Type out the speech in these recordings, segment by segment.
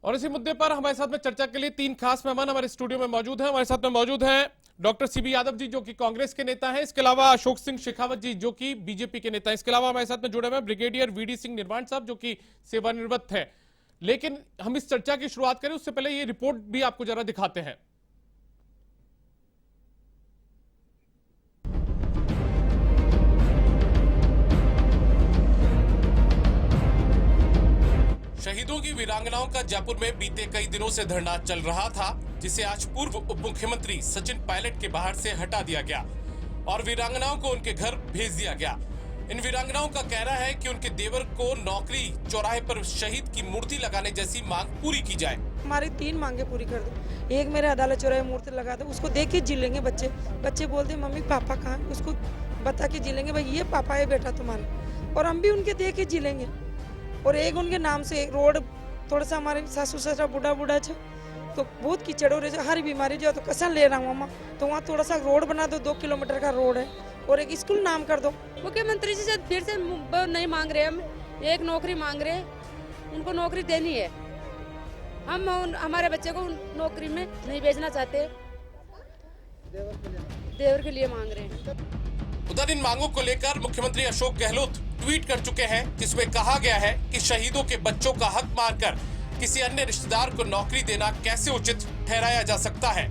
और इसी मुद्दे पर हमारे साथ में चर्चा के लिए तीन खास मेहमान हमारे स्टूडियो में मौजूद हैं। हमारे साथ में मौजूद हैं डॉक्टर सीबी यादव जी, जो कि कांग्रेस के नेता हैं। इसके अलावा अशोक सिंह शेखावत जी, जो कि बीजेपी के नेता हैं। इसके अलावा हमारे साथ में जुड़े हुए हैं ब्रिगेडियर वीडी सिंह निर्वाण साहब, जो कि सेवानिवृत्त है। लेकिन हम इस चर्चा की शुरुआत करें उससे पहले ये रिपोर्ट भी आपको जरा दिखाते हैं। शहीदों की वीरांगनाओं का जयपुर में बीते कई दिनों से धरना चल रहा था, जिसे आज पूर्व उप मुख्यमंत्री सचिन पायलट के बाहर से हटा दिया गया और वीरांगनाओं को उनके घर भेज दिया गया। इन वीरांगनाओं का कहना है कि उनके देवर को नौकरी चौराहे पर शहीद की मूर्ति लगाने जैसी मांग पूरी की जाए। हमारी 3 मांगे पूरी कर दो। एक, मेरे अदालत चौराहे मूर्ति लगा दो, उसको देख के जी लेंगे बच्चे। बच्चे बोलते मम्मी पापा कहाँ, उसको बता के जी लेंगे भाई ये पापा है बेटा तुम्हारा, और हम भी उनके देख के जी लेंगे। और एक उनके नाम से रोड, थोड़ा सा हमारे सासू ससुरा बूढ़ा छे तो बहुत कीचड़ हो रहे है, हर बीमारी जो तो कसन ले रहा हूँ अम्मा, तो वहाँ थोड़ा सा रोड बना दो, 2 किलोमीटर का रोड है, और एक स्कूल नाम कर दो। मुख्यमंत्री जी से फिर से नहीं मांग रहे, हम एक नौकरी मांग रहे हैं, उनको नौकरी देनी है। हम हमारे बच्चे को नौकरी में नहीं भेजना चाहते, देवर के लिए मांग रहे हैं। उधर इन मांगों को लेकर मुख्यमंत्री अशोक गहलोत ट्वीट कर चुके हैं, जिसमें कहा गया है कि शहीदों के बच्चों का हक मारकर किसी अन्य रिश्तेदार को नौकरी देना कैसे उचित ठहराया जा सकता है।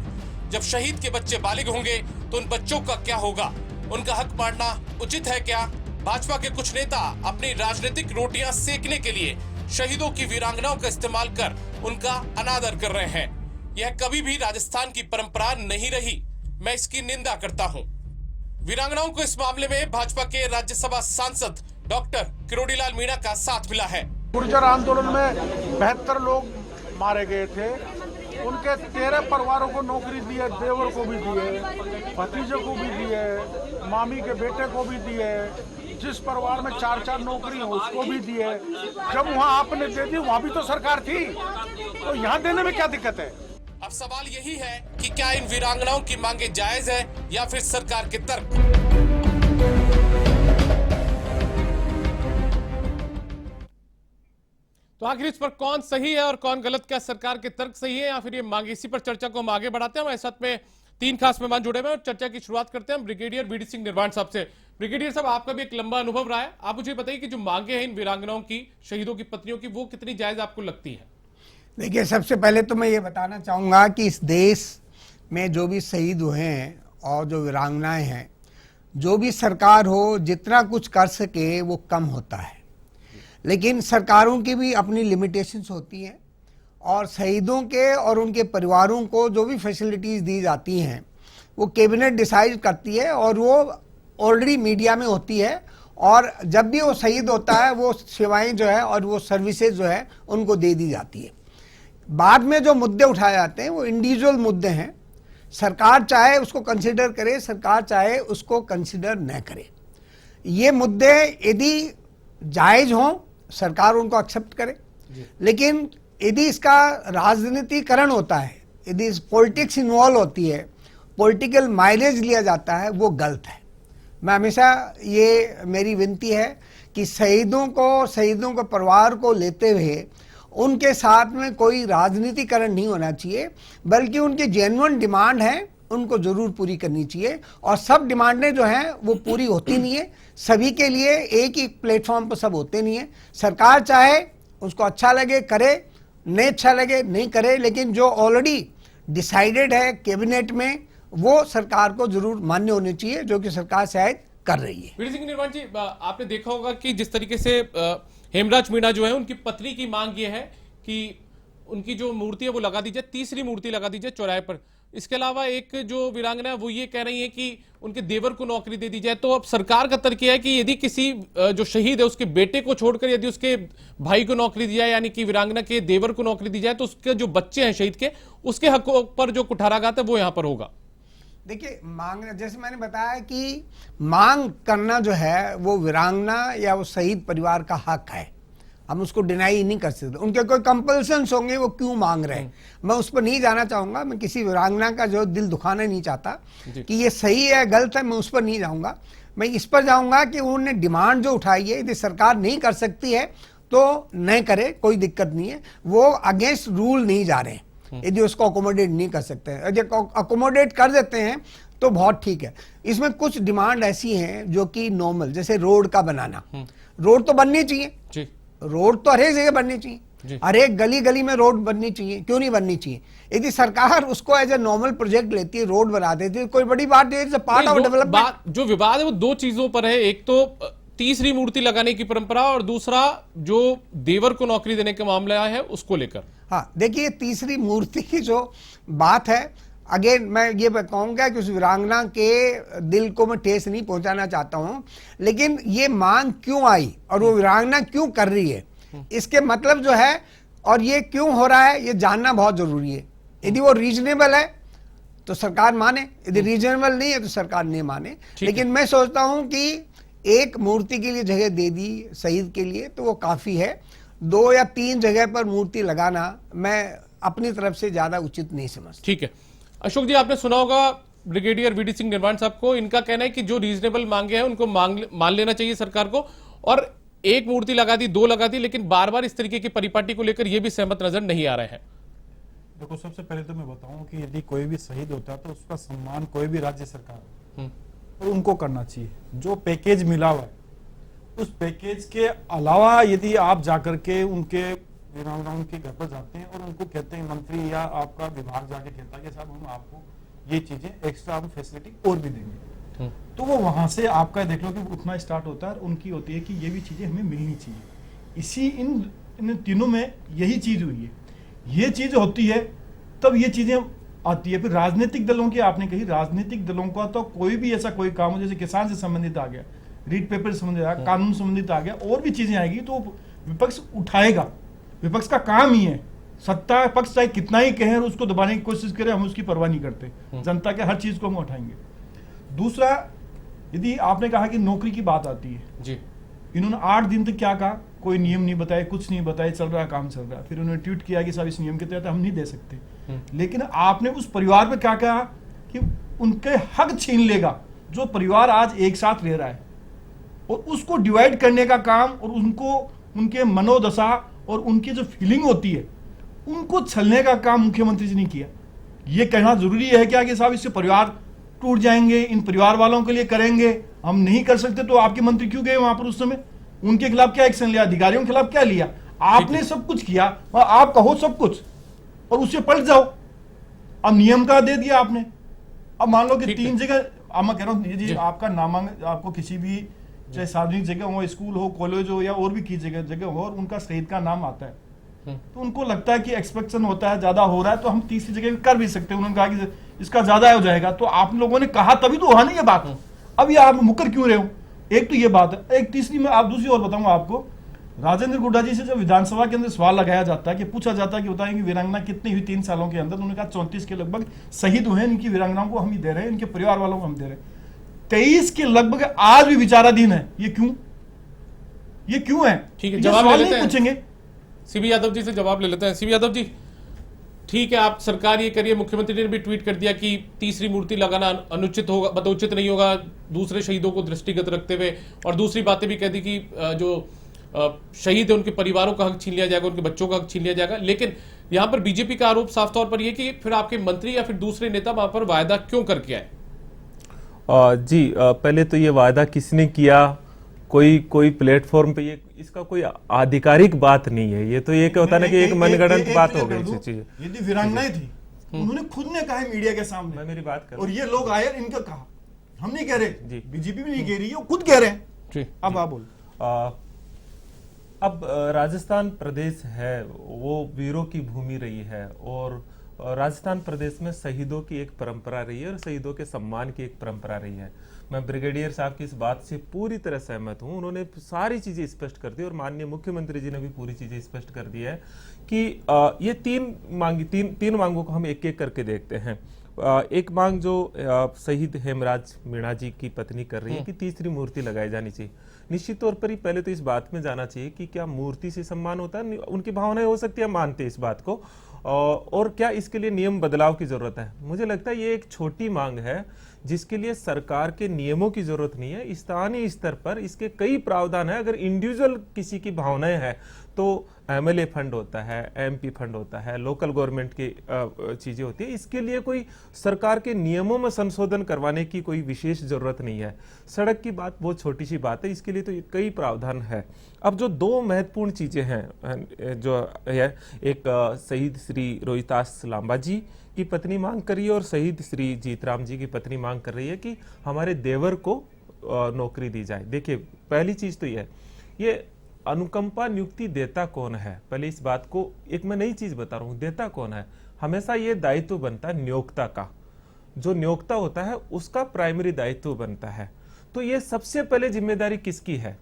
जब शहीद के बच्चे बालिग होंगे तो उन बच्चों का क्या होगा? उनका हक मारना उचित है क्या? भाजपा के कुछ नेता अपनी राजनीतिक रोटियां सेकने के लिए शहीदों की वीरांगनाओं का इस्तेमाल कर उनका अनादर कर रहे हैं। यह कभी भी राजस्थान की परंपरा नहीं रही, मैं इसकी निंदा करता हूँ। वीरांगनाओं को इस मामले में भाजपा के राज्यसभा सांसद डॉक्टर किरोड़ीलाल मीणा का साथ मिला है। गुर्जर आंदोलन में 72 लोग मारे गए थे, उनके 13 परिवारों को नौकरी दी है, देवर को भी दिए, भतीजे को भी दिए, मामी के बेटे को भी दिए, जिस परिवार में 4-4 नौकरी हो उसको भी दिए। जब वहाँ आपने दे दी, वहाँ भी तो सरकार थी, तो यहाँ देने में क्या दिक्कत है? अब सवाल यही है कि क्या इन वीरांगनाओं की मांगे जायज है या फिर सरकार के तर्क? तो आखिर इस पर कौन सही है और कौन गलत? क्या सरकार के तर्क सही है या फिर ये मांग? इसी पर चर्चा को हम आगे बढ़ाते हैं। हमारे साथ में 3 खास मेहमान जुड़े हुए हैं और चर्चा की शुरुआत करते हैं ब्रिगेडियर वीडी सिंह निर्वाण साहब से। ब्रिगेडियर साहब, आपका भी एक लंबा अनुभव रहा है, आप मुझे बताइए कि जो मांगे हैं इन वीरांगनाओं की, शहीदों की पत्नियों की, वो कितनी जायज आपको लगती है? देखिए, सबसे पहले तो मैं ये बताना चाहूँगा कि इस देश में जो भी शहीद हुए हैं और जो वीरांगनाएं हैं, जो भी सरकार हो जितना कुछ कर सके वो कम होता है, लेकिन सरकारों की भी अपनी लिमिटेशंस होती हैं और शहीदों के और उनके परिवारों को जो भी फैसिलिटीज़ दी जाती हैं वो कैबिनेट डिसाइड करती है और वो ऑलरेडी मीडिया में होती है। और जब भी वो शहीद होता है वो सेवाएं जो है और वो सर्विसेज जो है उनको दे दी जाती है। बाद में जो मुद्दे उठाए जाते हैं वो इंडिविजुअल मुद्दे हैं, सरकार चाहे उसको कंसिडर करे, सरकार चाहे उसको कंसिडर न करे। ये मुद्दे यदि जायज़ हों सरकार उनको एक्सेप्ट करे, लेकिन यदि इसका राजनीतिकरण होता है, यदि पॉलिटिक्स इन्वॉल्व होती है, पॉलिटिकल माइलेज लिया जाता है, वो गलत है। मैं हमेशा ये मेरी विनती है कि शहीदों को परिवार को लेते हुए उनके साथ में कोई राजनीतिकरण नहीं होना चाहिए, बल्कि उनकी जेन्युइन डिमांड है उनको जरूर पूरी करनी चाहिए। और सब डिमांडें जो हैं वो पूरी होती नहीं है, सभी के लिए एक ही प्लेटफॉर्म पर सब होते नहीं है। सरकार चाहे उसको अच्छा लगे करे, नहीं अच्छा लगे नहीं करे, लेकिन जो ऑलरेडी डिसाइडेड है कैबिनेट में वो सरकार को जरूर मान्य होनी चाहिए, जो कि सरकार शायद कर रही है। वीडी सिंह निर्वाण जी, आपने देखा होगा कि जिस तरीके से हेमराज मीणा जो है, उनकी पत्नी की मांग ये है कि उनकी जो मूर्ति है वो लगा दी जाए, तीसरी मूर्ति लगा दी जाए चौराहे पर। इसके अलावा एक जो वीरांगना है वो ये कह रही है कि उनके देवर को नौकरी दे दी जाए। तो अब सरकार का तर्क है कि यदि किसी जो शहीद है उसके बेटे को छोड़कर यदि उसके भाई को नौकरी दी जाए, यानी कि वीरांगना के देवर को नौकरी दी जाए, तो उसके जो बच्चे हैं शहीद के, उसके हकों पर जो कुठाराघात है वो यहाँ पर होगा। देखिए, मांग, जैसे मैंने बताया कि मांग करना जो है वो वीरांगना या वो शहीद परिवार का हक है, हम उसको डिनाई नहीं कर सकते। उनके कोई कंपल्सन्स होंगे, वो क्यों मांग रहे हैं, मैं उस पर नहीं जाना चाहूँगा। मैं किसी वीरांगना का जो दिल दुखाना नहीं चाहता कि ये सही है गलत है, मैं उस पर नहीं जाऊँगा। मैं इस पर जाऊँगा कि उन्होंने डिमांड जो उठाई है, यदि सरकार नहीं कर सकती है तो नहीं करे, कोई दिक्कत नहीं है, वो अगेंस्ट रूल नहीं जा रहे हैं। यदि उसको अकोमोडेट नहीं कर सकते हैं, यदि अकोमोडेट कर देते हैं तो बहुत ठीक है। इसमें कुछ डिमांड ऐसी हैं जो कि नॉर्मल, जैसे रोड का बनाना, रोड तो बननी चाहिए जी, रोड तो हर एक जगह बननी चाहिए, हर एक गली गली में रोड बननी चाहिए, क्यों नहीं बननी चाहिए? यदि सरकार उसको एज ए नॉर्मल प्रोजेक्ट लेती है, रोड बना देती है, कोई बड़ी बात नहीं, पार्ट ऑफ डेवलपमेंट। जो विवाद है वो दो चीजों पर है, एक तो तीसरी मूर्ति लगाने की परंपरा और दूसरा जो देवर को नौकरी देने का मामला है उसको लेकर। हाँ, देखिए तीसरी मूर्ति की जो बात है, अगेन मैं ये कहूंगा कि उस वीरांगना के दिल को मैं ठेस नहीं पहुंचाना चाहता हूं, लेकिन ये मांग क्यों आई और वो वीरांगना क्यों कर रही है, इसके मतलब जो है और ये क्यों हो रहा है, ये जानना बहुत जरूरी है। यदि वो रीजनेबल है तो सरकार माने, यदि रीजनेबल नहीं है तो सरकार नहीं माने। लेकिन मैं सोचता हूं कि एक मूर्ति के लिए जगह दे दी शहीद के लिए तो वो काफी है, 2 या 3 जगह पर मूर्ति लगाना मैं अपनी तरफ से ज्यादा उचित नहीं समझता। ठीक है अशोक जी, आपने सुना होगा ब्रिगेडियर वीडी सिंह निर्वाण साहब को, इनका कहना है कि जो रीजनेबल मांगे हैं उनको मान लेना चाहिए सरकार को, और एक मूर्ति लगा दी, 2 लगा दी, लेकिन बार बार इस तरीके की परिपाटी को लेकर ये भी सहमत नजर नहीं आ रहे हैं। देखो, सबसे पहले तो मैं बताऊं कि यदि कोई भी शहीद होता है तो उसका सम्मान कोई भी राज्य सरकार और उनको करना चाहिए। जो पैकेज मिला हुआ है उस पैकेज के अलावा यदि आप जाकर के उनके उनके घर पर जाते हैं और उनको कहते हैं, मंत्री या आपका विभाग जाके कहता है कि साहब हम आपको ये चीजें एक्स्ट्रा फैसिलिटी और भी देंगे, तो वो वहां से आपका देख लो कि उठना स्टार्ट होता है और उनकी होती है कि ये भी चीजें हमें मिलनी चाहिए। इसी इन तीनों में यही चीज हुई है, ये चीज होती है तब ये चीजें आती है। फिर राजनीतिक दलों की आपने कही, राजनीतिक दलों का तो कोई भी ऐसा कोई काम हो, जैसे किसान से संबंधित आ गया, रीड पेपर से संबंधित आ गया, कानून संबंधित आ गया, और भी चीजें आएगी तो विपक्ष उठाएगा। विपक्ष का काम ही है, सत्ता पक्ष चाहे कितना ही कहे और उसको दबाने की कोशिश करें, हम उसकी परवाह नहीं करते, जनता के हर चीज को हम उठाएंगे। दूसरा, यदि आपने कहा कि नौकरी की बात आती है जी, इन्होंने 8 दिन तक क्या कहा, कोई नियम नहीं बताए, कुछ नहीं बताए, चल रहा काम चल रहा है। फिर उन्होंने ट्वीट किया कि साहब इस नियम के तहत हम नहीं दे सकते, लेकिन आपने उस परिवार पे क्या कहा कि उनके हक छीन लेगा जो परिवार आज एक साथ रह रहा है, और उसको डिवाइड करने का काम और उनको उनके मनोदशा और उनकी जो फीलिंग होती है उनको छलने का काम मुख्यमंत्री जी ने किया। ये कहना जरूरी है क्या कि साहब इससे परिवार टूट जाएंगे, इन परिवार वालों के लिए करेंगे, हम नहीं कर सकते? तो आपके मंत्री क्यों गए वहां पर उस समय? उनके खिलाफ क्या एक्शन लिया, अधिकारियों के खिलाफ क्या लिया? आपने सब कुछ किया, आप कहो सब कुछ और उससे पलट जाओ। अब नियम का दे दिया आपने, अब मान लो कि 3 जगह, अब मैं कह रहा हूं जी आपका नामांकन, आपको किसी भी चाहे सार्वजनिक जगह हो, स्कूल हो, कॉलेज हो या और भी की जगह हो, और उनका शहीद का नाम आता है तो उनको लगता है कि एक्सपेक्टेशन होता है ज्यादा हो रहा है तो हम तीसरी जगह कर भी सकते हैं। उन्होंने कहा कि इसका ज्यादा हो जाएगा, तो आप लोगों ने कहा तभी तो हुआ नहीं ये बात। अब ये आप मुकर क्यों रहे हो? एक तो ये बात है। एक तीसरी में आप दूसरी और बताऊंगा आपको, राजेंद्र गुड्डा जी से जब विधानसभा के अंदर सवाल लगाया जाता है कि पूछा जाता है कि बताएं कि वीरांगना कितनी हुई 3 सालों के अंदर, उन्होंने कहा 34 के लगभग शहीद हुए, इनकी वीरांगनाओं को हम ही दे रहे हैं, इनके परिवार वालों को हम दे रहे हैं। 23 के लगभग आज भी विचाराधीन है। ये क्यों है? ठीक है, जवाब ले लेते हैं, पूछेंगे सीबी यादव जी से जवाब ले लेते हैं। सीबी यादव जी, ठीक है, आप सरकार ये करिए, मुख्यमंत्री ने भी ट्वीट कर दिया कि तीसरी मूर्ति लगाना अनुचित होगा, मतलब उचित नहीं होगा दूसरे शहीदों को दृष्टिगत रखते हुए, और दूसरी बातें भी कह दी कि जो शहीद है उनके परिवारों का हक छीन लिया जाएगा, उनके बच्चों का हक छीन लिया जाएगा। लेकिन यहां पर बीजेपी का आरोप साफ तौर पर यह कि फिर आपके मंत्री या फिर दूसरे नेता वहां पर वायदा क्यों करके आए? जी, पहले तो ये वायदा किसने किया, कोई प्लेटफॉर्म पे ये इसका कोई आधिकारिक बात नहीं है। ये तो ये क्या होता है ना कि एक मनगढ़ंत बात हो गई थी। यदि वीरांगनाएं थी, उन्होंने खुद ने कहा है मीडिया के सामने, मैं मेरी बात कर, और ये लोग आए इनका कहा, हम नहीं कह रहे, बीजेपी भी नहीं कह रही है, वो खुद कह रहे हैं। अब आप बोल। अब राजस्थान प्रदेश है वो वीरों की भूमि रही है, और राजस्थान प्रदेश में शहीदों की एक परंपरा रही है और शहीदों के सम्मान की एक परंपरा रही है। मैं ब्रिगेडियर साहब की इस बात से पूरी तरह सहमत हूं। उन्होंने सारी चीजें स्पष्ट कर दी और माननीय मुख्यमंत्री जी ने भी पूरी चीजें स्पष्ट कर दी है कि ये तीन मांगों को हम एक एक करके देखते हैं। एक मांग जो शहीद हेमराज मीणा जी की पत्नी कर रही है कि तीसरी मूर्ति लगाई जानी चाहिए। निश्चित तौर पर ही पहले तो इस बात में जाना चाहिए कि क्या मूर्ति से सम्मान होता है, उनकी भावनाएं हो सकती है, मानते हैं इस बात को, और क्या इसके लिए नियम बदलाव की जरूरत है? मुझे लगता है ये एक छोटी मांग है जिसके लिए सरकार के नियमों की जरूरत नहीं है। स्थानीय स्तर पर इसके कई प्रावधान है। अगर इंडिविजुअल किसी की भावनाएं हैं तो एमएलए फंड होता है, एमपी फंड होता है, लोकल गवर्नमेंट की चीजें होती है। इसके लिए कोई सरकार के नियमों में संशोधन करवाने की कोई विशेष जरूरत नहीं है। सड़क की बात बहुत छोटी सी बात है, इसके लिए तो कई प्रावधान है। अब जो दो महत्वपूर्ण चीजें हैं जो है, एक शहीद श्री रोहितास लांबा जी की पत्नी मांग कर रही है और शहीद श्री जीतराम जी की पत्नी मांग कर रही है कि हमारे देवर को नौकरी दी जाए। देखिए, पहली चीज तो ये अनुकंपा नियुक्ति देता कौन है? पहले इस बात को, एक मैं नई चीज बता रहा हूं, देता कौन है? हमेशा ये दायित्व बनता है नियोक्ता का। जो नियोक्ता होता है उसका प्राइमरी दायित्व बनता है। तो ये सबसे पहले जिम्मेदारी किसकी है?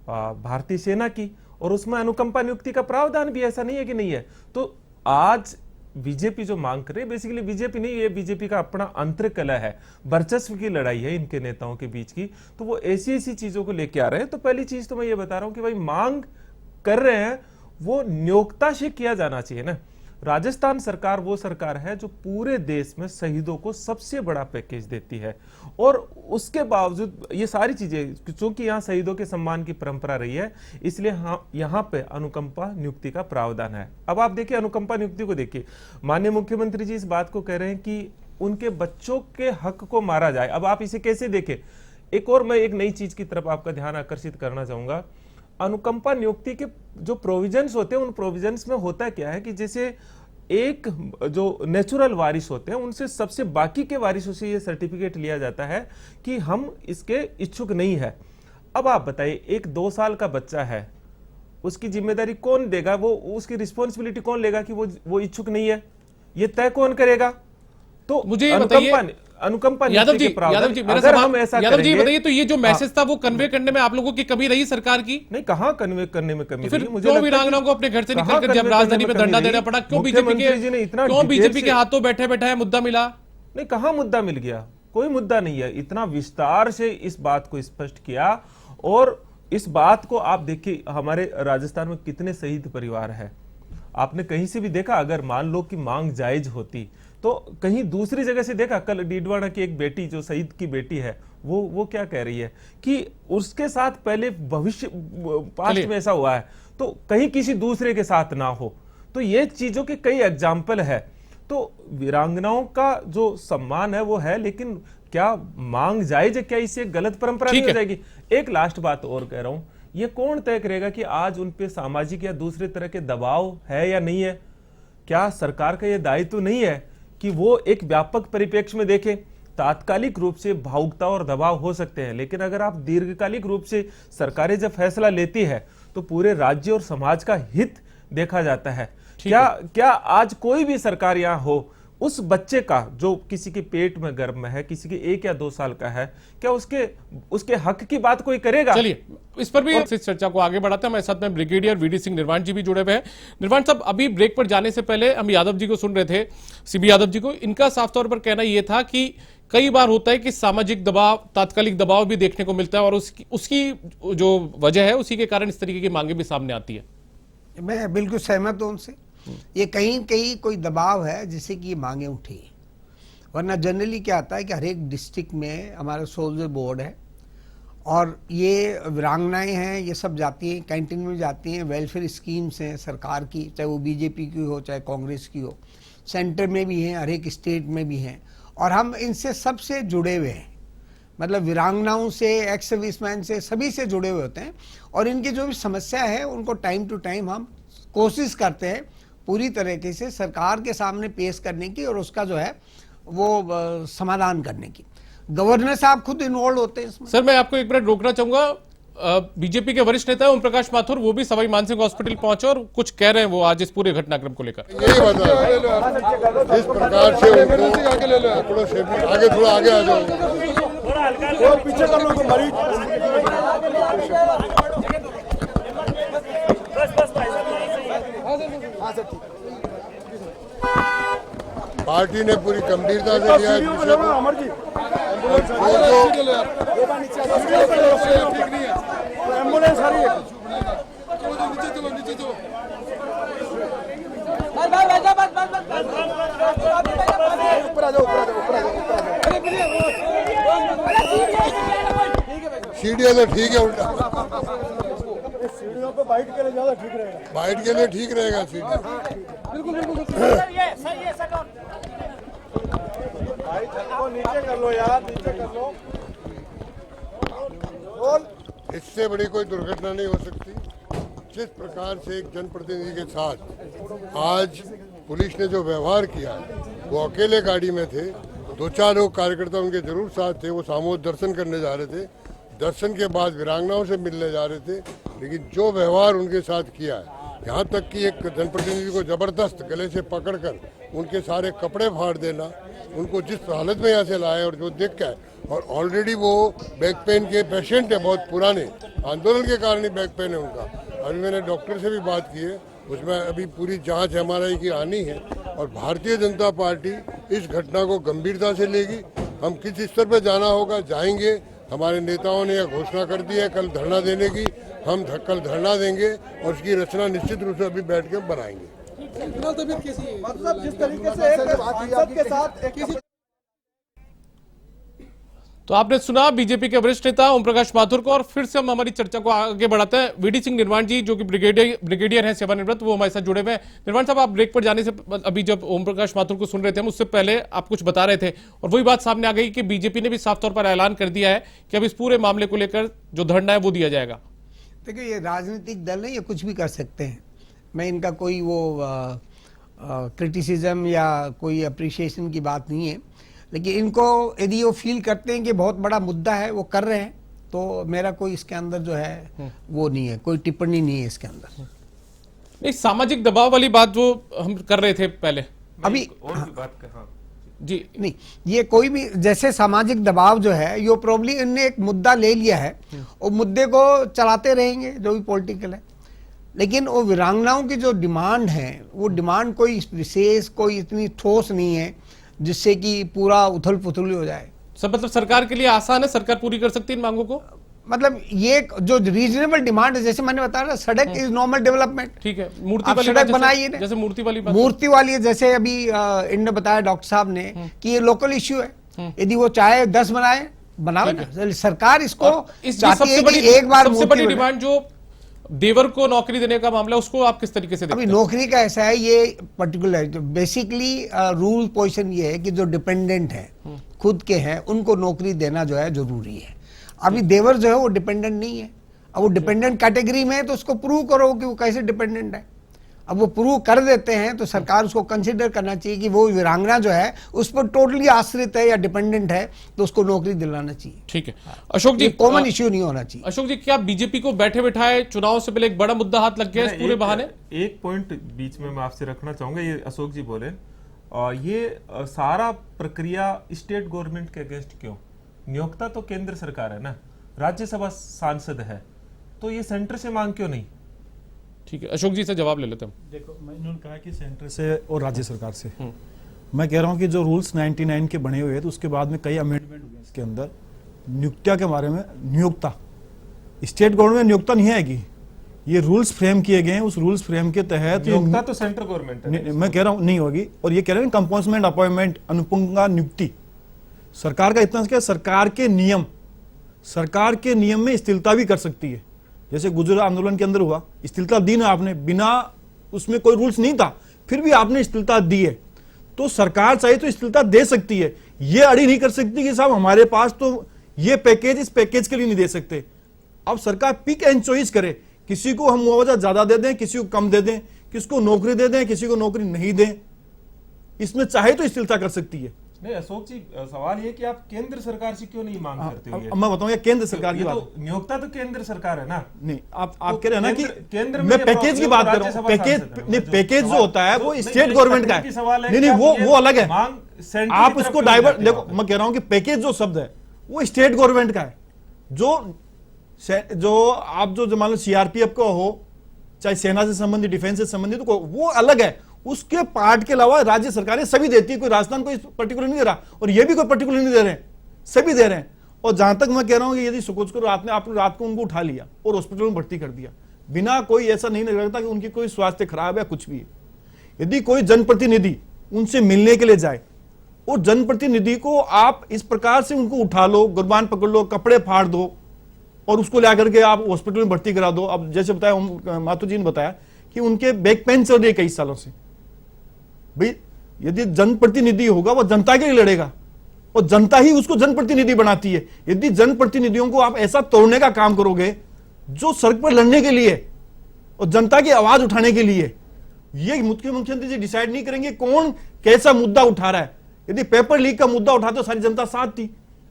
भारतीय सेना की। और उसमें अनुकंपा नियुक्ति का प्रावधान भी, ऐसा नहीं है कि नहीं है। तो आज बीजेपी जो मांग कर रही है, बेसिकली बीजेपी नहीं, ये बीजेपी का अपना अंतर्कलह है, वर्चस्व की लड़ाई है इनके नेताओं के बीच की। तो वो ऐसी चीजों को लेके आ रहे हैं। तो पहली चीज तो मैं ये बता रहा हूं कि भाई मांग कर रहे हैं वो नियोक्ता से किया जाना चाहिए ना। राजस्थान सरकार वो सरकार है जो पूरे देश में शहीदों को सबसे बड़ा पैकेज देती है, और उसके बावजूद ये सारी चीजें, क्योंकि यहाँ शहीदों के सम्मान की परंपरा रही है, इसलिए यहाँ पे अनुकंपा नियुक्ति का प्रावधान है। अब आप देखिए अनुकंपा नियुक्ति को देखिए, माननीय मुख्यमंत्री जी इस बात को कह रहे हैं कि उनके बच्चों के हक को मारा जाए। अब आप इसे कैसे देखें? एक और मैं एक नई चीज की तरफ आपका ध्यान आकर्षित करना चाहूंगा। अनुकंपा नियुक्ति के जो प्रोविजंस होते हैं, उन प्रोविजंस में होता क्या है कि जैसे एक जो नेचुरल वारिस होते हैं उनसे सबसे बाकी के वारिसों से ये सर्टिफिकेट लिया जाता है कि हम इसके इच्छुक नहीं है। अब आप बताइए, एक 2 साल का बच्चा है, उसकी जिम्मेदारी कौन देगा? वो उसकी रिस्पॉन्सिबिलिटी कौन लेगा कि वो इच्छुक नहीं है? ये तय कौन करेगा? तो मुझे ये बताइए अनुकंपा यादव जी, मेरा सवाल, यादव जी बताइए, तो ये जो मैसेज था वो कन्वे करने में आप लोगों की कमी रही सरकार की? नहीं, कहाँ कन्वे करने में कमी फिर रही? क्यों वीरांगनाओं को अपने घर से निकलकर जब राजधानी में धरना देना पड़ा, क्यों बीजेपी के हाथों बैठे बैठे मुद्दा मिला? नहीं, कहाँ मुद्दा मिल गया? कोई मुद्दा नहीं है। इतना विस्तार से इस बात को स्पष्ट किया, और इस बात को आप देखिए, हमारे राजस्थान में कितने शहीद परिवार है। आपने कहीं से भी देखा? अगर मान लो कि मांग जायज होती तो कहीं दूसरी जगह से देखा? कल डीडवाना की एक बेटी जो शहीद की बेटी है, वो क्या कह रही है कि उसके साथ पहले भविष्य पास्ट में ऐसा हुआ है, तो कहीं किसी दूसरे के साथ ना हो। तो ये चीजों के कई एग्जाम्पल है। तो वीरांगनाओं का जो सम्मान है वो है, लेकिन क्या मांग जायज है? क्या इससे गलत परंपरा नहीं हो जाएगी? एक लास्ट बात और कह रहा हूं, ये कौन तय करेगा कि आज उन पे सामाजिक या दूसरे तरह के दबाव है या नहीं है? क्या सरकार का यह दायित्व नहीं है कि वो एक व्यापक परिप्रेक्ष्य में देखें? तात्कालिक रूप से भावुकता और दबाव हो सकते हैं, लेकिन अगर आप दीर्घकालिक रूप से सरकारें जब फैसला लेती है तो पूरे राज्य और समाज का हित देखा जाता है। क्या आज कोई भी सरकार यहाँ हो, उस बच्चे का जो किसी के पेट में गर्भ में है, किसी के 1 या 2 साल का है, क्या उसके हक की बात कोई करेगा? चलिए इस पर भी इस चर्चा को आगे बढ़ाते हैं। हमारे साथ में ब्रिगेडियर वीडी सिंह निर्वाण जी भी जुड़े हुए हैं। निर्वाण साहब, अभी ब्रेक पर जाने से पहले हम यादव जी को सुन रहे थे, सीबी यादव जी को। इनका साफ तौर पर कहना यह था कि कई बार होता है कि सामाजिक दबाव, तात्कालिक दबाव भी देखने को मिलता है, और उसकी जो वजह है उसी के कारण इस तरीके की मांगे भी सामने आती है। मैं बिल्कुल सहमत हूं उनसे। ये कहीं कोई दबाव है जिससे कि ये मांगे उठी, वरना जनरली क्या आता है कि हर एक डिस्ट्रिक्ट में हमारा सोल्जर बोर्ड है, और ये वीरांगनाएं हैं, ये सब जाती हैं, कैंटीन में जाती हैं, वेलफेयर स्कीम्स हैं सरकार की, चाहे वो बीजेपी की हो चाहे कांग्रेस की हो, सेंटर में भी हैं, हर एक स्टेट में भी हैं, और हम इनसे सबसे जुड़े हुए हैं। मतलब वीरांगनाओं से, एक्स सर्विसमैन से, सभी से जुड़े हुए होते हैं, और इनकी जो भी समस्या है उनको टाइम टू टाइम हम कोशिश करते हैं पूरी तरीके से सरकार के सामने पेश करने की, और उसका जो है वो समाधान करने की। गवर्नर साहब खुद इन्वॉल्व होते हैं इसमें। सर, मैं आपको एक मिनट रोकना चाहूंगा। बीजेपी के वरिष्ठ नेता ओम प्रकाश माथुर, वो भी सवाई मानसिंह हॉस्पिटल पहुंचे और कुछ कह रहे हैं वो आज इस पूरे घटनाक्रम को लेकर। यही बता जिस प्रकार से आगे थोड़ा आगे आ जाओ, पीछे कर लो मरीज। पार्टी ने पूरी गंभीरता से लिया है विषय को। सीढ़ियाँ तो ठीक है, उल्टा सीढ़ियों पे बाइट के लिए ज्यादा ठीक रहेगा। बाइट के लिए ठीक रहेगा सीढ़ी। भाई छत को नीचे कर लो यार, नीचे कर लो। इससे बड़ी कोई दुर्घटना नहीं हो सकती। जिस प्रकार से एक जनप्रतिनिधि के साथ आज पुलिस ने जो व्यवहार किया, वो अकेले गाड़ी में थे, 2-4 लोग कार्यकर्ता उनके जरूर साथ थे, वो सामूहिक दर्शन करने जा रहे थे, दर्शन के बाद वीरांगनाओं से मिलने जा रहे थे, लेकिन जो व्यवहार उनके साथ किया है, यहाँ तक कि एक जनप्रतिनिधि को जबरदस्त गले से पकड़कर उनके सारे कपड़े फाड़ देना, उनको जिस हालत में यहाँ से लाए और जो देख कर, और ऑलरेडी वो बैक पेन के पेशेंट है, बहुत पुराने आंदोलन के कारण ही बैक पेन है उनका। अभी मैंने डॉक्टर से भी बात की है, उसमें अभी पूरी जांच MRI की आनी है, और भारतीय जनता पार्टी इस घटना को गंभीरता से लेगी। हम किस स्तर पर जाना होगा जाएंगे। हमारे नेताओं ने यह घोषणा कर दी है कल धरना देने की, हम कल धरना देंगे और उसकी रचना निश्चित रूप से अभी बैठ के बनाएंगे। मतलब जिस तरीके से एक सांसद के साथ तो आपने सुना बीजेपी के वरिष्ठ नेता ओम प्रकाश माथुर को। और फिर से हम हमारी चर्चा को आगे बढ़ाते हैं। वीडी सिंह निर्वाण जी जो कि ब्रिगेडियर हैं सेवानिवृत्त, वो हमारे साथ जुड़े हुए हैं। निर्वाण साहब, आप ब्रेक पर जाने से अभी जब ओम प्रकाश माथुर को सुन रहे थे हम, उससे पहले आप कुछ बता रहे थे और वही बात सामने आ गई कि बीजेपी ने भी साफ तौर पर ऐलान कर दिया है कि अब इस पूरे मामले को लेकर जो धरना है वो दिया जाएगा। देखिए, ये राजनीतिक दल है, ये कुछ भी कर सकते हैं। मैं इनका कोई वो क्रिटिसिज्म या कोई अप्रिशिएशन की बात नहीं है, लेकिन इनको यदि वो फील करते हैं कि बहुत बड़ा मुद्दा है, वो कर रहे हैं, तो मेरा कोई इसके अंदर जो है वो नहीं है, कोई टिप्पणी नहीं है इसके अंदर। एक सामाजिक दबाव वाली बात जो हम कर रहे थे पहले, अभी और भी बात कर, हाँ जी नहीं, ये कोई भी जैसे सामाजिक दबाव जो है, यो प्रॉब्ली इनने एक मुद्दा ले लिया है और मुद्दे को चलाते रहेंगे जो भी पॉलिटिकल है, लेकिन वो वीरांगनाओं की जो डिमांड है, वो डिमांड कोई विशेष, कोई इतनी ठोस नहीं है जिससे कि पूरा उथल पुथल हो जाए। सब मतलब सरकार के लिए आसान है, सरकार पूरी कर सकती है इन मांगों को। मतलब ये जो रीजनेबल डिमांड है, जैसे मैंने बताया ना, सड़क इज नॉर्मल डेवलपमेंट। ठीक है, मूर्ति वाली सड़क बनाइए, जैसे मूर्ति वाली बात, मूर्ति वाली है, जैसे अभी इनने बताया डॉक्टर साहब ने कि ये लोकल इश्यू है, यदि वो चाहे 10 बनाए, बनाओ ना। सरकार इसको चाहती है कि एक बार सबसे बड़ी डिमांड जो देवर को नौकरी देने का मामला, उसको आप किस तरीके से देखते हैं? अभी नौकरी का ऐसा है, ये पर्टिकुलर बेसिकली रूल पोजीशन ये है कि जो डिपेंडेंट है, खुद के हैं, उनको नौकरी देना जो है जरूरी है। अभी देवर जो है वो डिपेंडेंट नहीं है। अब वो डिपेंडेंट कैटेगरी में है तो उसको प्रूव करो कि वो कैसे डिपेंडेंट है। अब वो प्रूव कर देते हैं तो सरकार उसको कंसिडर करना चाहिए कि वो वीरांगना जो है उस पर टोटली आश्रित है या डिपेंडेंट है, तो उसको नौकरी दिलाना चाहिए। ठीक है अशोक जी, कॉमन इश्यू नहीं होना चाहिए। अशोक जी, क्या बीजेपी को बैठे बैठाए चुनाव से पहले एक बड़ा मुद्दा हाथ लग गया इस पूरे बहाने? एक पॉइंट बीच में मैं आपसे रखना चाहूंगा, ये अशोक जी बोले, ये सारा प्रक्रिया स्टेट गवर्नमेंट के अगेंस्ट क्यों? नियोक्ता तो केंद्र सरकार है ना, राज्यसभा सांसद है, तो ये सेंटर से मांग क्यों नहीं? ठीक है, अशोक जी से जवाब ले लेते हैं। देखो, मैंने कहा कि सेंटर से और राज्य सरकार से, मैं कह रहा हूं कि जो रूल्स 99 के बने हुए हैं, तो उसके बाद में कई अमेंडमेंट हुए इसके अंदर नियुक्तिया के बारे में। नियोक्ता स्टेट गवर्नमेंट में नियोक्ता नहीं आएगी, ये रूल्स फ्रेम किए गए हैं, उस रूल्स फ्रेम के तहत नियोक्ता तो सेंट्रल गवर्नमेंट है। मैं कह रहा हूं नहीं होगी। और ये कह रहे हैं कंपोजमेंट अपॉइंटमेंट, अनुपंगा नियुक्ति, सरकार का इतना क्या, सरकार के नियम में स्थिरता भी कर सकती है। जैसे गुजरात आंदोलन के अंदर हुआ, स्थिरता दी ना आपने, बिना उसमें कोई रूल्स नहीं था, फिर भी आपने स्थिरता दी है, तो सरकार चाहे तो स्थिरता दे सकती है। ये अड़ी नहीं कर सकती कि साहब हमारे पास तो ये पैकेज, इस पैकेज के लिए नहीं दे सकते। अब सरकार पिक एंड चॉइस करे, किसी को हम मुआवजा ज्यादा दे दें, किसी को कम दे दें, किसको नौकरी दे दें, किसी को नौकरी नहीं दें, इसमें चाहे तो स्थिरता कर सकती है। नहीं अशोक जी, सवाल ये कि आप केंद्र सरकार से क्यों नहीं मांग करते हो? मैं बताऊंगा केंद्र सरकार की बात, तो नियोक्ता तो केंद्र सरकार है ना। नहीं, आप कह रहे हैं ना कि केंद्र मैं पैकेज की बात कर रहा हूं। पैकेज नहीं, पैकेज जो होता है वो स्टेट गवर्नमेंट का है। नहीं, वो अलग है, आप उसको डाइवर्ट। देखो, मैं कह रहा हूं कि पैकेज जो शब्द है वो स्टेट गवर्नमेंट का है। जो आप जो मान लो सीआरपीएफ का हो, चाहे सेना से संबंधित, डिफेंस से संबंधित, वो अलग है। उसके पार्ट के अलावा राज्य सरकारें सभी देती है, कोई राजस्थान कोई पर्टिकुलर नहीं दे रहा, और ये भी कोई पर्टिकुलर नहीं दे रहे हैं, सभी दे रहे हैं। और जहां तक मैं कह रहा हूं कि यदि सपोज करो आपने रात को उनको उठा लिया और हॉस्पिटल में भर्ती कर दिया, बिना कोई ऐसा नहीं लगता कि उनकी कोई स्वास्थ्य खराब है कुछ भी है, यदि कोई जनप्रतिनिधि उनसे मिलने के लिए जाए और जनप्रतिनिधि को आप इस प्रकार से उनको उठा लो, गुरबान पकड़ लो, कपड़े फाड़ दो, और उसको ला करके आप हॉस्पिटल में भर्ती करा दो। अब जैसे बताया माथुर जी ने बताया कि उनके बैक पेन चल रही है कई सालों से। भाई यदि जनप्रतिनिधि होगा वो जनता के लिए लड़ेगा और जनता ही उसको जनप्रतिनिधि बनाती है। यदि जनप्रतिनिधियों को आप ऐसा तोड़ने का काम करोगे जो सड़क पर लड़ने के लिए और जनता की आवाज उठाने के लिए, ये मुख्यमंत्री जी डिसाइड नहीं करेंगे कौन कैसा मुद्दा उठा रहा है। यदि पेपर लीक का मुद्दा उठाते तो सारी जनता साथ थी।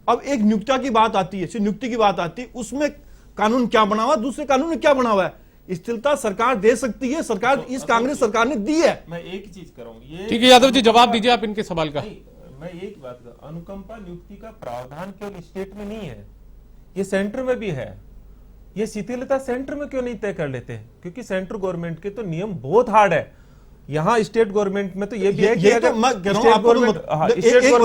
अब एक नियुक्ति की बात आती है, नियुक्ति की बात आती है, उसमें कानून क्या बना हुआ, दूसरे कानून में क्या बना हुआ है। स्थिरता सरकार दे सकती है, सरकार इस कांग्रेस सरकार ने दी है। मैं एक चीज करूंगा, ठीक है यादव जी, जवाब दीजिए आप इनके सवाल का। मैं एक बात कर, अनुकंपा नियुक्ति का प्रावधान केवल स्टेट में नहीं है, ये सेंटर में भी है। ये शिथिलता सेंटर में क्यों नहीं तय कर लेते हैं? क्योंकि सेंट्रल गवर्नमेंट के तो नियम बहुत हार्ड है। यहाँ स्टेट गवर्नमेंट में तो ये भी है कि अगर स्टेट गवर्नमेंट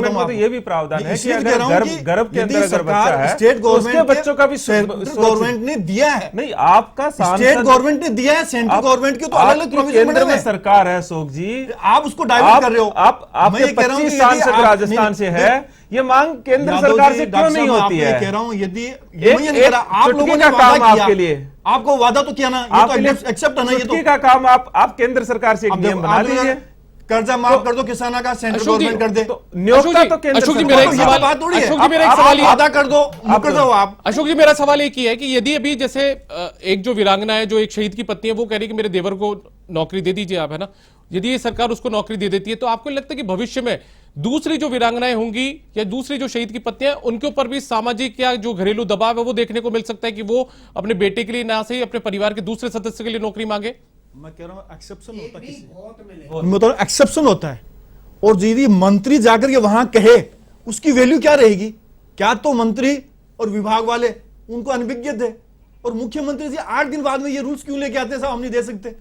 में तो ये भी प्रावधान है कि अगर गर्भ के अंदर अगर बच्चा है स्टेट तो उसके बच्चों का भी गवर्नमेंट ने दिया है। नहीं, आपका स्टेट गवर्नमेंट ने दिया है, सेंट्रल गवर्नमेंट के तो अलग प्रोविजन केंद्र में सरकार है अशोक जी, आप उसको डाइवर्ट कर रहे हो। आपके 25 सांसद राजस्थान से है, ये मांग केंद्र सरकार से क्यों नहीं होती है? कह रहा हूं यदि आप लोगों ने काम आपके लिए, आपको वादा तो किया ना, ये तो एक्सेप्ट है ना, ये तो का काम आप केंद्र सरकार से एक नियम बना दीजिए, कर्जा माफ कर दो किसानों का, सेंट्रल गवर्नमेंट कर दे। नियोक्ता तो केंद्र अशोक जी मेरा एक सवाल, अशोक जी मेरा एक सवाल, वादा कर दो, मुकर जाओ आप। अशोक जी मेरा सवाल एक ही है कि यदि अभी जैसे एक जो वीरांगना है, जो एक शहीद की पत्नी है, वो कह रही है कि मेरे देवर को नौकरी दे दीजिए आप, है ना, यदि ये सरकार उसको नौकरी दे देती है तो आपको लगता है कि भविष्य में दूसरी जो वीरांगनाएं होंगी या दूसरी जो शहीद की पत्नियां, उनके ऊपर भी सामाजिक या जो घरेलू दबाव है वो देखने को मिल सकता है कि वो अपने बेटे के लिए ना सही अपने परिवार के दूसरे सदस्य के लिए नौकरी मांगे? मैं कह रहा हूं एक्सेप्शन होता है, मतलब एक्सेप्शन होता है। और यदि मंत्री जाकर के वहां कहे उसकी वैल्यू क्या रहेगी? क्या तो मंत्री और विभाग वाले उनको अनभिज्ञ थे और मुख्यमंत्री जी 8 दिन बाद में ये रूल्स क्यों लेके आते हैं? साहब हम नहीं दे सकते।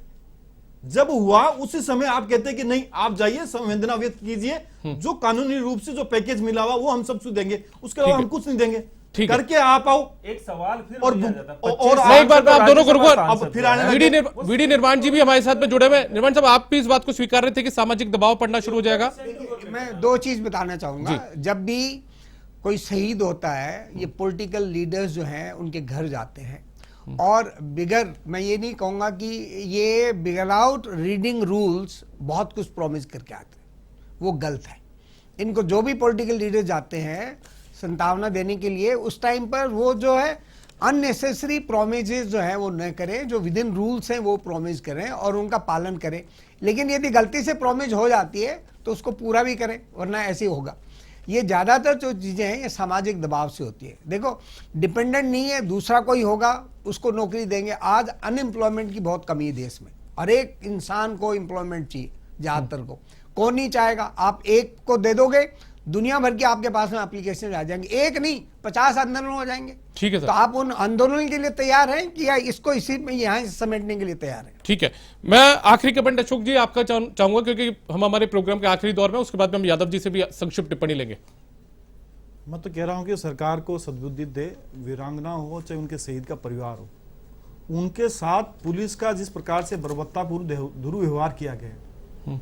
जब हुआ उसी समय आप कहते हैं कि नहीं, आप जाइए संवेदना व्यक्त कीजिए, जो कानूनी रूप से जो पैकेज मिला हुआ वो हम सब देंगे, उसके अलावा हम कुछ नहीं देंगे, करके आप आओ। एक सवाल फिर और एक बार आप दोनों को फिर वीडी निर्माण जी भी हमारे साथ में जुड़े हुए। निर्माण साहब, आप भी इस बात को स्वीकार रहे थे कि सामाजिक दबाव पड़ना शुरू हो जाएगा? मैं 2 चीज बताना चाहूंगा। जब भी कोई शहीद होता है, ये पॉलिटिकल लीडर्स जो हैं उनके घर जाते हैं और बिगर, मैं ये नहीं कहूँगा कि ये विदाउट रीडिंग रूल्स बहुत कुछ प्रॉमिस करके आते हैं, वो गलत है। इनको जो भी पॉलिटिकल लीडर जाते हैं संतावना देने के लिए, उस टाइम पर वो जो है अननेसेसरी प्रोमिसेस जो है वो न करें, जो विद इन रूल्स हैं वो प्रोमिस करें और उनका पालन करें। लेकिन यदि गलती से प्रोमिस हो जाती है तो उसको पूरा भी करें, वरना ऐसे ही होगा। ये ज़्यादातर जो चीज़ें हैं ये सामाजिक दबाव से होती है। देखो, डिपेंडेंट नहीं है, दूसरा कोई होगा उसको नौकरी देंगे। आज अनएम्प्लॉयमेंट की बहुत कमी है देश में, हर एक इंसान को एम्प्लॉयमेंट चाहिए, ज़्यादातर को। कौन नहीं चाहेगा? आप एक को दे दोगे, दुनिया भर की आपके पास में एप्लीकेशन आ जाएंगे, एक नहीं 50 आंदोलन हो जाएंगे। ठीक है सर, तो आप उन आंदोलन के लिए तैयार हैं कि या इसको इसी में यहाँ समेटने के लिए तैयार हैं? ठीक है, मैं आखिरी कमेंट अशोक जी आपका चाहूंगा, क्योंकि हम हमारे प्रोग्राम के आखिरी दौर में, उसके बाद में हम यादव जी से भी संक्षिप्त टिप्पणी लेंगे। मैं तो कह रहा हूं कि सरकार को सद्बुद्धि दे, वीरांगना हो चाहे उनके शहीद का परिवार हो, उनके साथ पुलिस का जिस प्रकार से बर्बरतापूर्ण दुर्व्यवहार किया गया,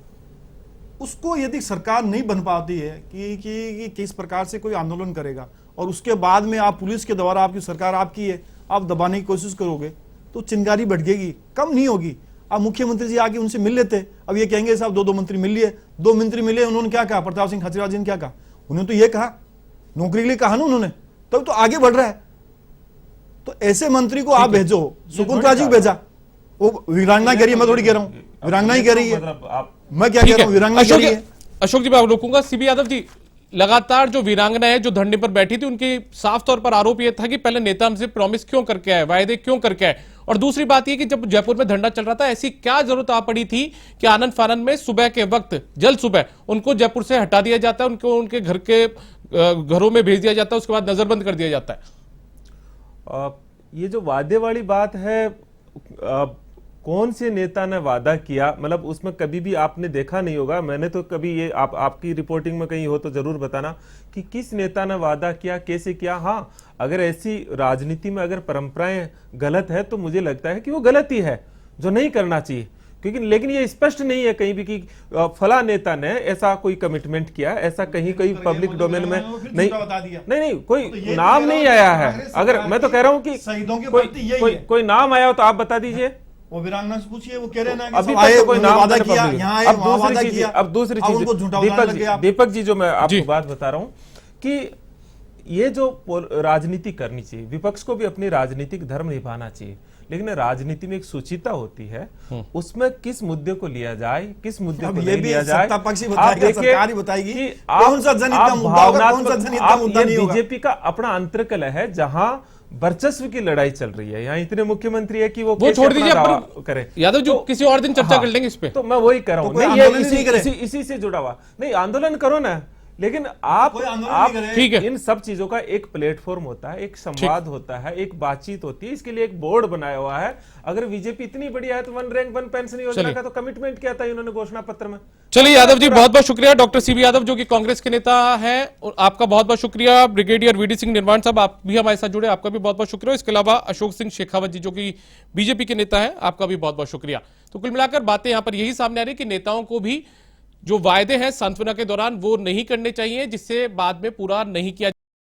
उसको यदि सरकार नहीं बन पाती है कि किस प्रकार से कोई आंदोलन करेगा और उसके बाद में आप पुलिस के द्वारा, आपकी सरकार आपकी है, आप दबाने की कोशिश करोगे तो चिंगारी बढ़ेगी, कम नहीं होगी। अब मुख्यमंत्री जी आके उनसे मिल लेते, अब ये कहेंगे साहब 2 मंत्री मिल लिए, 2 मंत्री मिले, उन्होंने क्या कहा? प्रताप सिंह खाचरियावास जी ने क्या कहा? उन्होंने तो ये कहा, नौकरी के लिए कहा ना उन्होंने, तब तो आगे बढ़ रहा है। तो ऐसे मंत्री को आप भेजो, शकुंतला जी को भेजा, वो वीरांगना कह रही है, मैं थोड़ी कह रहा हूँ, वीरांगना ही कह रही है, मैं क्या कह रहा हूँ, वीरांगना कह रही है। अशोक जी मैं रोकूंगा। सीबी यादव जी, लगातार जो वीरांगना है जो धरने पर बैठी थी, उनकी साफ तौर पर आरोप यह था कि पहले नेता हमसे प्रॉमिस क्यों करके आए, वायदे क्यों करके आए, और दूसरी बात यह कि जब जयपुर में धरना चल रहा था, ऐसी क्या जरूरत आ पड़ी थी कि आनंद फानंद में सुबह के वक्त, जल सुबह उनको जयपुर से हटा दिया जाता है, उनको उनके घर के घरों में भेज दिया जाता है, उसके बाद नजरबंद कर दिया जाता है। ये जो वादे वाली बात है, कौन से नेता ने वादा किया, मतलब उसमें कभी भी आपने देखा नहीं होगा, मैंने तो कभी ये आपकी रिपोर्टिंग में कहीं हो तो जरूर बताना कि किस नेता ने वादा किया, कैसे किया। हाँ, अगर ऐसी राजनीति में अगर परंपराएं गलत है तो मुझे लगता है कि वो गलत ही है, जो नहीं करना चाहिए। क्योंकि लेकिन ये स्पष्ट नहीं है कहीं भी कि फला नेता ने ऐसा कोई कमिटमेंट किया, ऐसा कहीं पब्लिक डोमेन में नहीं कोई नाम नहीं आया है। अगर मैं तो कह रहा हूं कि शहीदों के प्रति यही है। कोई नाम आया हो तो आप बता दीजिए। वो वीरांगना से पूछिए, वो कह रहे हैं अभी तक तो कोई नाम वादा किया, यहाँ आए, अब दूसरी चीज दीपक जी जो मैं आपको बात बता रहा हूं कि ये जो राजनीति करनी चाहिए, विपक्ष को भी अपनी राजनीतिक धर्म निभाना चाहिए, लेकिन राजनीति में एक सुचिता होती है, उसमें किस मुद्दे को लिया जाए, किस मुद्दे को नहीं लिया जाए। आप देखिए कि आप बीजेपी का अपना अंतर्कल है जहां वर्चस्व की लड़ाई चल रही है। यहाँ इतने मुख्यमंत्री है कि वो छोड़ दीजिए, करे यादव जी किसी और दिन चर्चा कर लेंगे इस पे। तो मैं वही कह रहा हूँ, नहीं इसी से जुड़ा हुआ नहीं, आंदोलन करो ना, लेकिन आप ठीक है, इन सब चीजों का एक प्लेटफॉर्म होता है, एक संवाद होता है, एक बातचीत होती है, इसके लिए एक बोर्ड बनाया हुआ है। अगर बीजेपी इतनी बढ़िया है तो वन रैंक वन पेंशन योजना का तो कमिटमेंट किया था इन्होंने घोषणा पत्र में। चलिए यादव जी बहुत बहुत शुक्रिया। डॉक्टर सीबी यादव जो कि कांग्रेस के नेता हैं, आपका बहुत बहुत शुक्रिया। ब्रिगेडियर वीडी सिंह निर्वाण साहब आप भी हमारे साथ जुड़े, आपका भी बहुत बहुत शुक्रिया। इसके अलावा अशोक सिंह शेखावत जी जो कि बीजेपी के नेता है, आपका भी बहुत बहुत शुक्रिया। तो कुल मिलाकर बातें यहां पर यही सामने आ रही कि नेताओं को भी जो वायदे हैं सांत्वना के दौरान वो नहीं करने चाहिए, जिससे बाद में पूरा नहीं किया